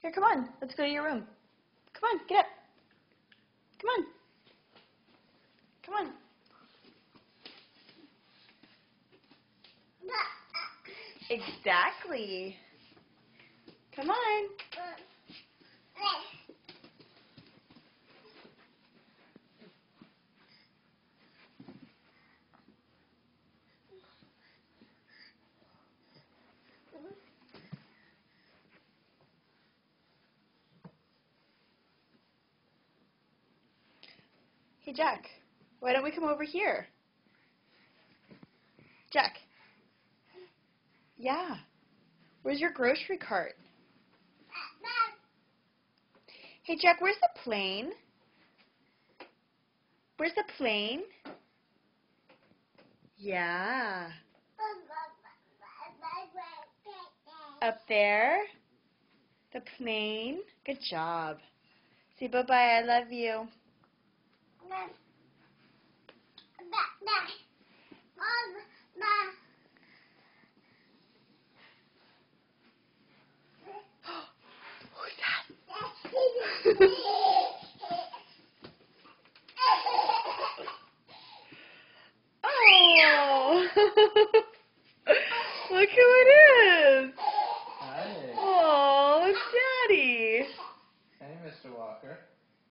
Here, come on. Let's go to your room. Come on, get up. Come on. Come on. Exactly. Come on. Hey, Jack, why don't we come over here? Jack. Yeah. Where's your grocery cart? Hey, Jack, where's the plane? Where's the plane? Yeah. Up there? The plane? Good job. Say bye-bye, I love you. Who's that? Oh! Look who it is!